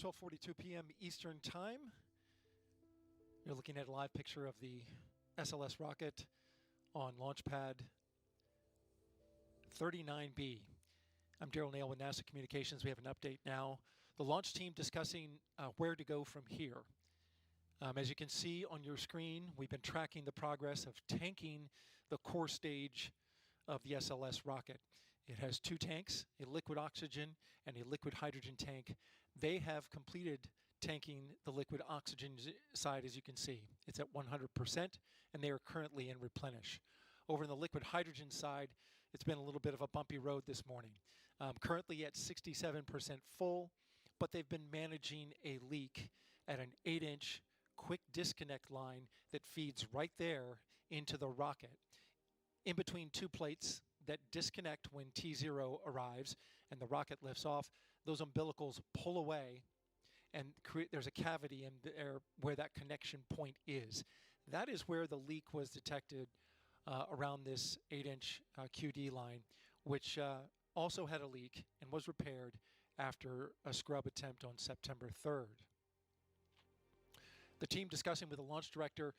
12:42 p.m. Eastern Time. You're looking at a live picture of the SLS rocket on launch pad 39B. I'm Daryl Nail with NASA Communications. We have an update now. The launch team discussing where to go from here. As you can see on your screen, we've been tracking the progress of tanking the core stage of the SLS rocket. It has two tanks, a liquid oxygen and a liquid hydrogen tank. They have completed tanking the liquid oxygen side, as you can see. It's at 100%, and they are currently in replenish. Over in the liquid hydrogen side, it's been a little bit of a bumpy road this morning. Currently at 67% full, but they've been managing a leak at an 8-inch quick disconnect line that feeds right there into the rocket. In between two plates that disconnect when T0 arrives and the rocket lifts off, those umbilicals pull away and there's a cavity in there where that connection point is. That is where the leak was detected around this 8-inch QD line, which also had a leak and was repaired after a scrub attempt on September 3rd. The team discussing with the launch director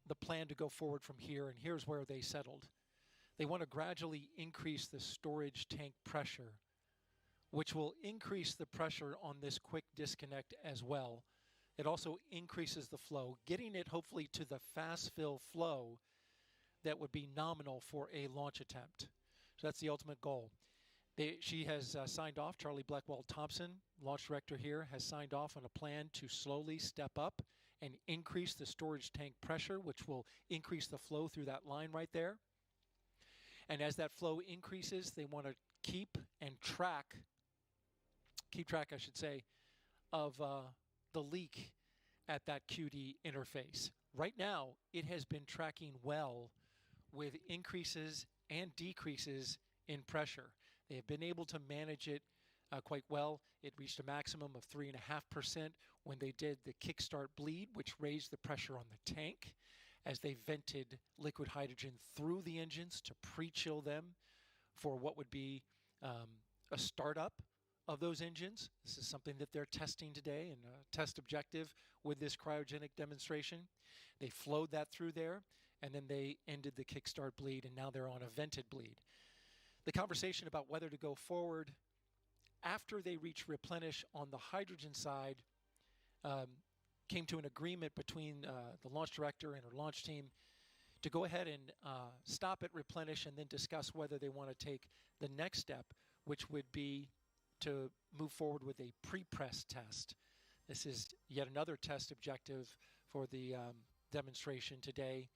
the plan to go forward from here, and here's where they settled. They want to gradually increase the storage tank pressure, which will increase the pressure on this quick disconnect as well. It also increases the flow, getting it hopefully to the fast fill flow that would be nominal for a launch attempt. So that's the ultimate goal. She has signed off, Charlie Blackwell-Thompson, launch director here, has signed off on a plan to slowly step up and increase the storage tank pressure, which will increase the flow through that line right there. And as that flow increases, they want to keep track, I should say, of the leak at that QD interface. Right now, it has been tracking well with increases and decreases in pressure. They have been able to manage it quite well. It reached a maximum of 3.5% when they did the kickstart bleed, which raised the pressure on the tank as they vented liquid hydrogen through the engines to pre-chill them for what would be a startup of those engines. This is something that they're testing today and a test objective with this cryogenic demonstration. They flowed that through there, and then they ended the kickstart bleed, and now they're on a vented bleed. The conversation about whether to go forward after they reach replenish on the hydrogen side came to an agreement between the launch director and her launch team to go ahead and stop at replenish and then discuss whether they want to take the next step, which would be to move forward with a pre-press test. This is yet another test objective for the demonstration today,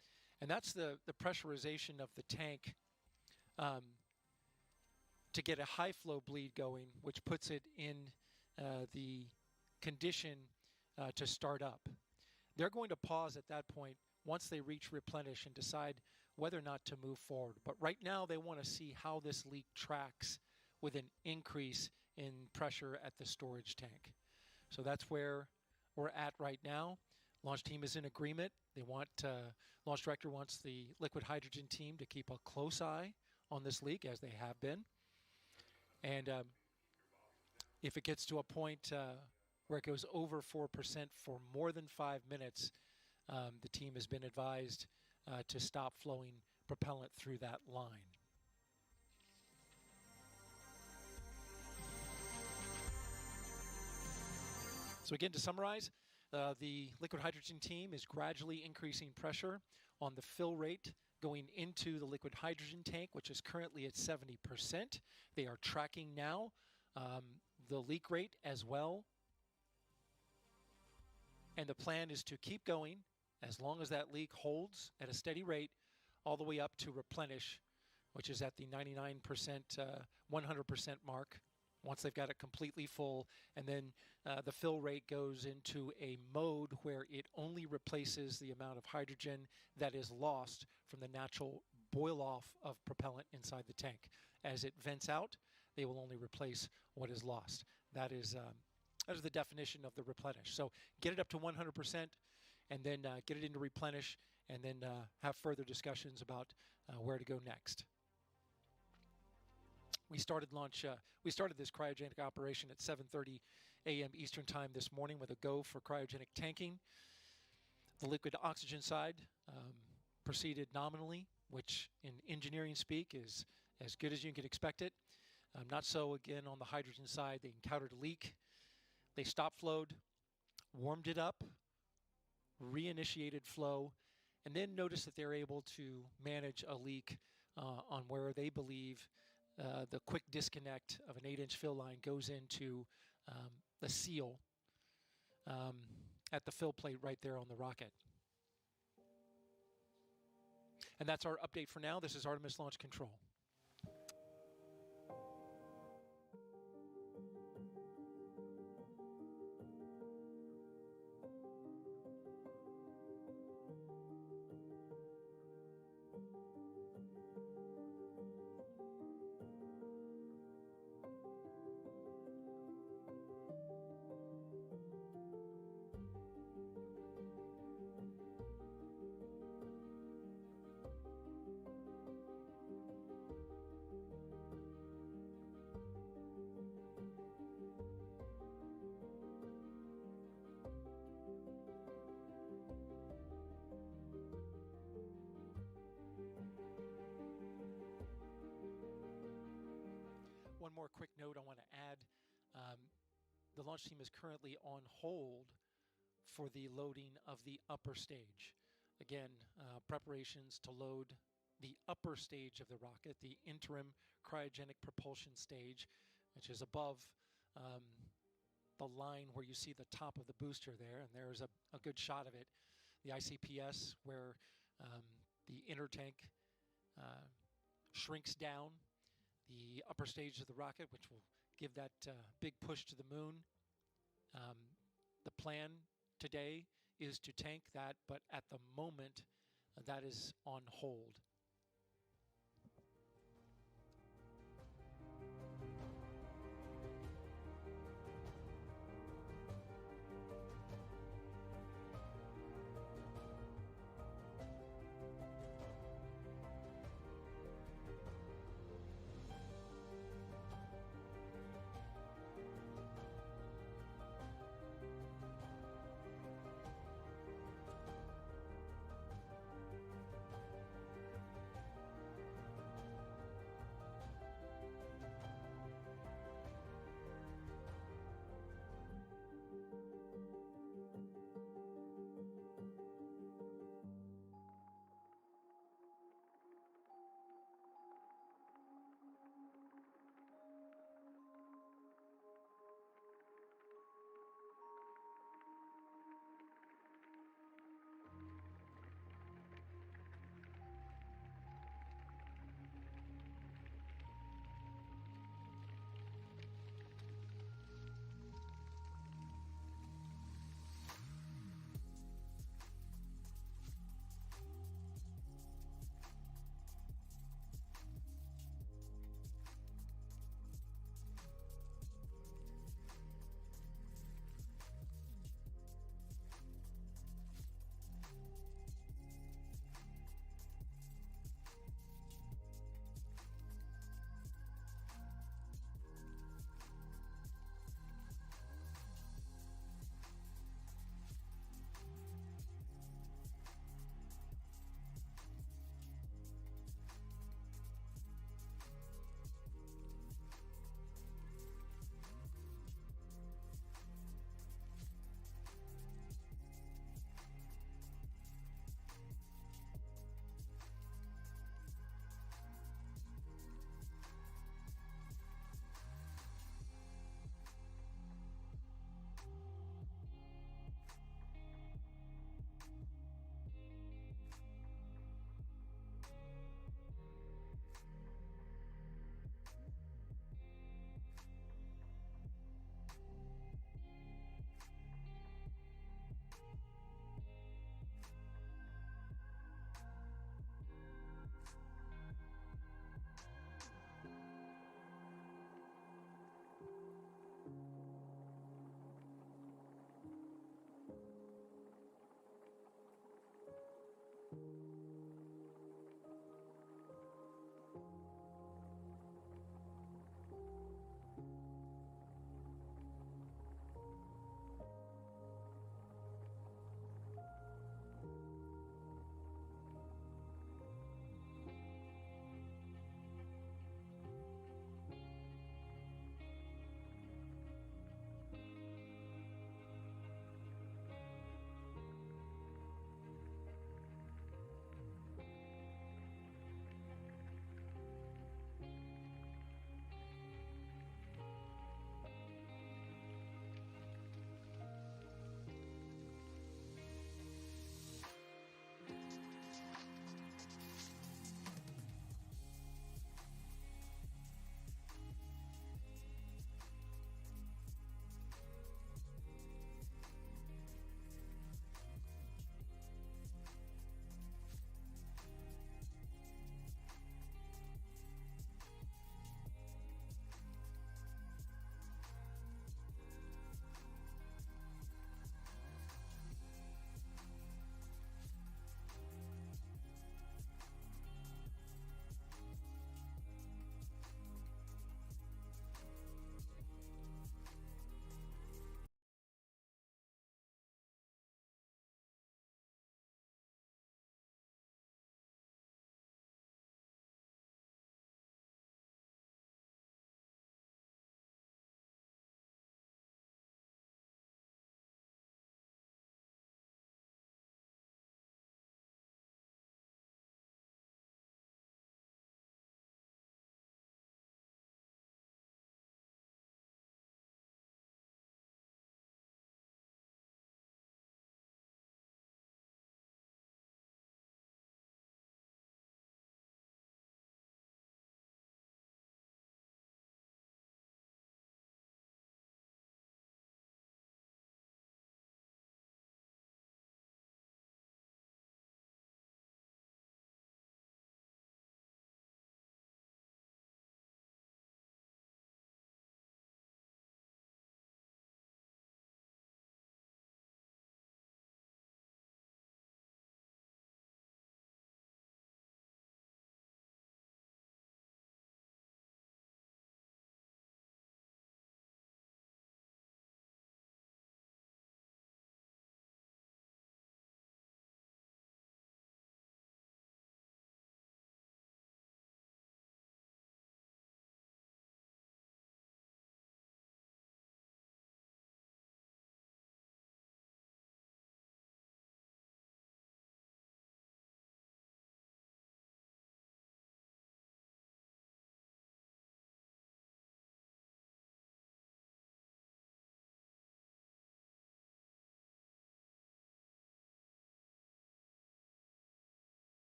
and that's the pressurization of the tank to get a high flow bleed going, which puts it in the condition to start up. They're going to pause at that point once they reach replenish and decide whether or not to move forward. But right now they want to see how this leak tracks with an increase in pressure at the storage tank. So that's where we're at right now. Launch team is in agreement. They want, launch director wants the liquid hydrogen team to keep a close eye on this leak, as they have been. And if it gets to a point where it goes over 4% for more than 5 minutes, the team has been advised to stop flowing propellant through that line. So again, to summarize, the liquid hydrogen team is gradually increasing pressure on the fill rate going into the liquid hydrogen tank, which is currently at 70%. They are tracking now the leak rate as well. And the plan is to keep going as long as that leak holds at a steady rate all the way up to replenish, which is at the 99%, 100% mark. Once they've got it completely full, and then the fill rate goes into a mode where it only replaces the amount of hydrogen that is lost from the natural boil-off of propellant inside the tank. As it vents out, they will only replace what is lost. That is the definition of the replenish. So get it up to 100%, and then get it into replenish, and then have further discussions about where to go next. We started this cryogenic operation at 7:30 a.m. Eastern Time this morning with a go for cryogenic tanking. The liquid oxygen side proceeded nominally, which in engineering speak is as good as you can expect it. Not so again on the hydrogen side. They encountered a leak. They stop flowed, warmed it up, reinitiated flow, and then noticed that they're able to manage a leak on where they believe the quick disconnect of an 8-inch fill line goes into the seal at the fill plate right there on the rocket. And that's our update for now. This is Artemis Launch Control. One more quick note I want to add. The launch team is currently on hold for the loading of the upper stage. Again, preparations to load the upper stage of the rocket, the interim cryogenic propulsion stage, which is above the line where you see the top of the booster there, and there's a good shot of it. The ICPS where the inner tank shrinks down. The upper stage of the rocket, which will give that big push to the moon. The plan today is to tank that, but at the moment, that is on hold.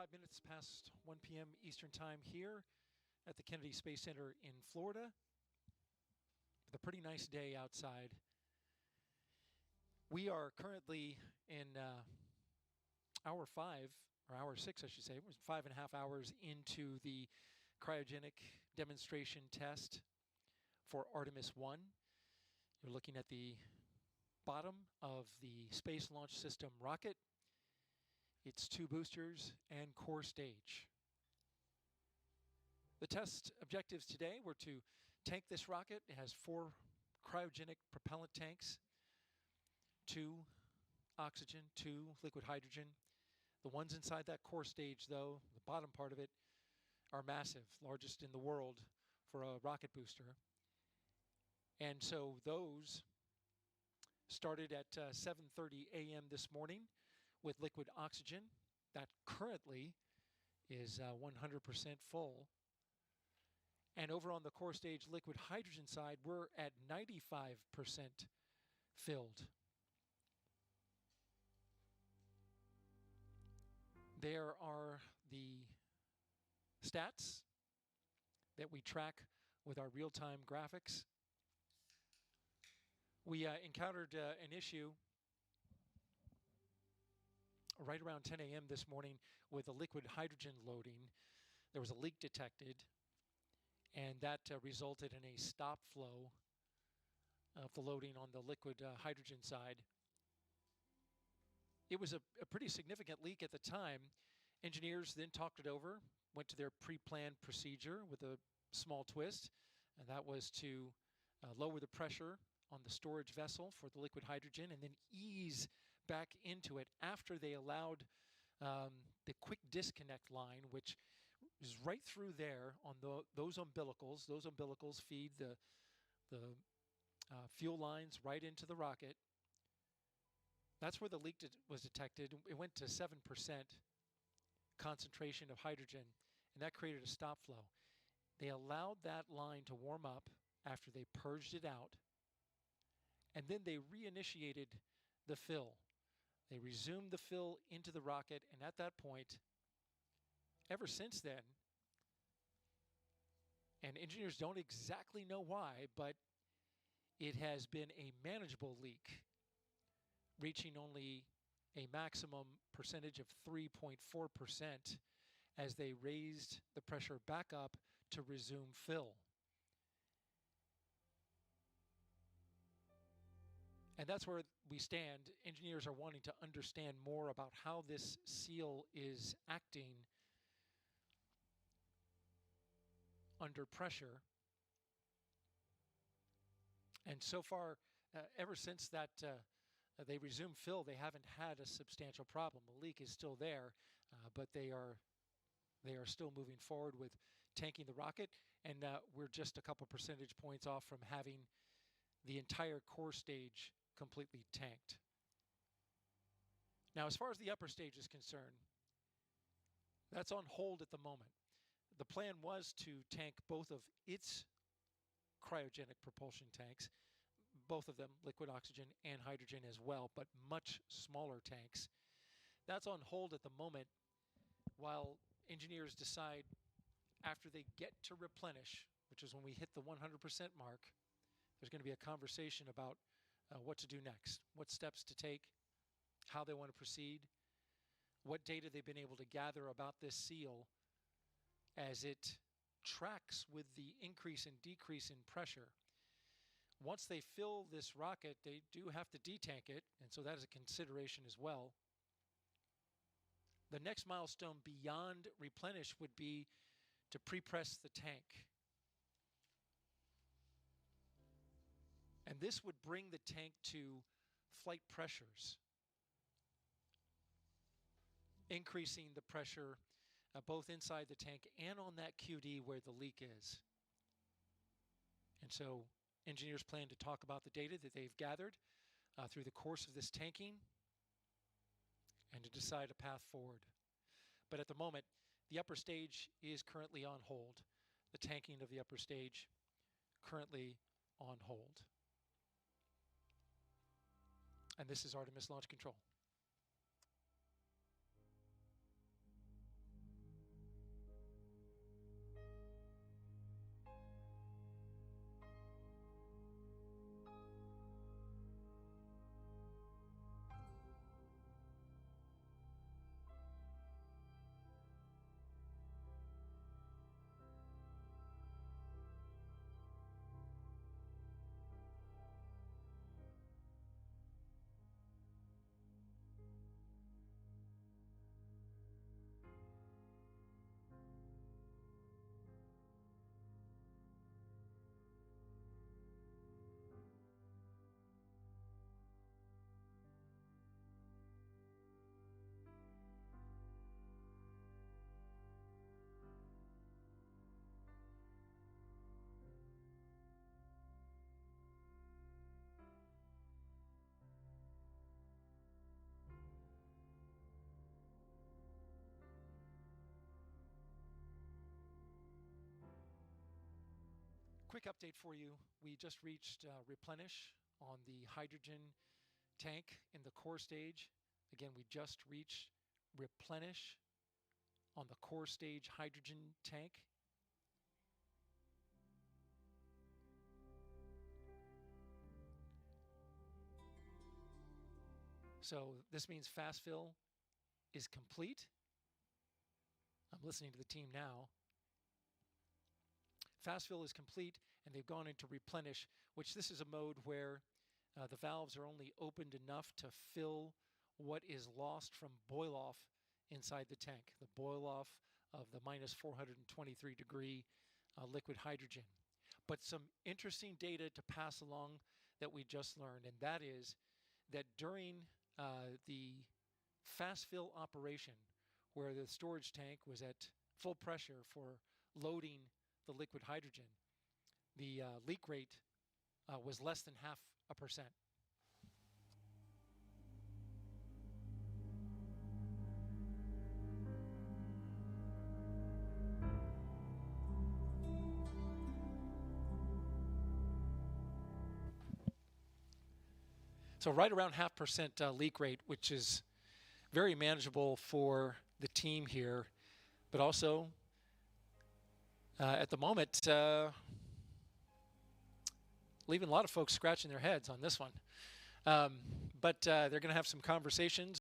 5 minutes past 1 p.m. Eastern Time here at the Kennedy Space Center in Florida. With a pretty nice day outside. We are currently in hour 5, or hour 6, I should say. It was 5.5 hours into the cryogenic demonstration test for Artemis 1. You're looking at the bottom of the Space Launch System rocket, its 2 boosters, and core stage. The test objectives today were to tank this rocket. It has 4 cryogenic propellant tanks, 2 oxygen, 2 liquid hydrogen. The ones inside that core stage, though, the bottom part of it, are massive, largest in the world for a rocket booster. And so those started at 7:30 a.m. this morning with liquid oxygen. That currently is 100% full. And over on the core stage liquid hydrogen side, we're at 95% filled. There are the stats that we track with our real-time graphics. We encountered an issue right around 10 a.m. this morning with the liquid hydrogen loading. There was a leak detected, and that resulted in a stop flow of the loading on the liquid hydrogen side. It was a pretty significant leak at the time. Engineers then talked it over, went to their pre-planned procedure with a small twist, and that was to lower the pressure on the storage vessel for the liquid hydrogen and then ease back into it after they allowed the quick disconnect line, which is right through there on those umbilicals. Those umbilicals feed the fuel lines right into the rocket. That's where the leak was detected. It went to 7% concentration of hydrogen, and that created a stop flow. They allowed that line to warm up after they purged it out, and then they reinitiated the fill. They resumed the fill into the rocket, and at that point, ever since then, and engineers don't exactly know why, but it has been a manageable leak, reaching only a maximum percentage of 3.4% as they raised the pressure back up to resume fill. And that's where we stand. Engineers are wanting to understand more about how this seal is acting under pressure. And so far, ever since that they resumed fill, they haven't had a substantial problem. The leak is still there, but they are still moving forward with tanking the rocket, and we're just a couple percentage points off from having the entire core stage completely tanked. Now, as far as the upper stage is concerned, that's on hold at the moment. The plan was to tank both of its cryogenic propulsion tanks, both of them liquid oxygen and hydrogen as well, but much smaller tanks. That's on hold at the moment while engineers decide after they get to replenish, which is when we hit the 100% mark, there's going to be a conversation about what to do next, what steps to take, how they want to proceed, what data they've been able to gather about this seal as it tracks with the increase and decrease in pressure. Once they fill this rocket, they do have to detank it, and so that is a consideration as well. The next milestone beyond replenish would be to pre-press the tank. And this would bring the tank to flight pressures, increasing the pressure both inside the tank and on that QD where the leak is. And so engineers plan to talk about the data that they've gathered through the course of this tanking and to decide a path forward. But at the moment, the upper stage is currently on hold. The tanking of the upper stage currently on hold. And this is Artemis Launch Control. quick update for you. We just reached replenish on the hydrogen tank in the core stage. Again, we just reached replenish on the core stage hydrogen tank. So this means fast fill is complete. I'm listening to the team now. Fast fill is complete, and they've gone into replenish, which this is a mode where the valves are only opened enough to fill what is lost from boil off inside the tank, the boil off of the minus 423 degree liquid hydrogen. But some interesting data to pass along that we just learned, and that is that during the fast fill operation, where the storage tank was at full pressure for loading the liquid hydrogen, the leak rate was less than 0.5%. So right around 0.5% leak rate, which is very manageable for the team here, but also at the moment leaving a lot of folks scratching their heads on this one. But they're going to have some conversations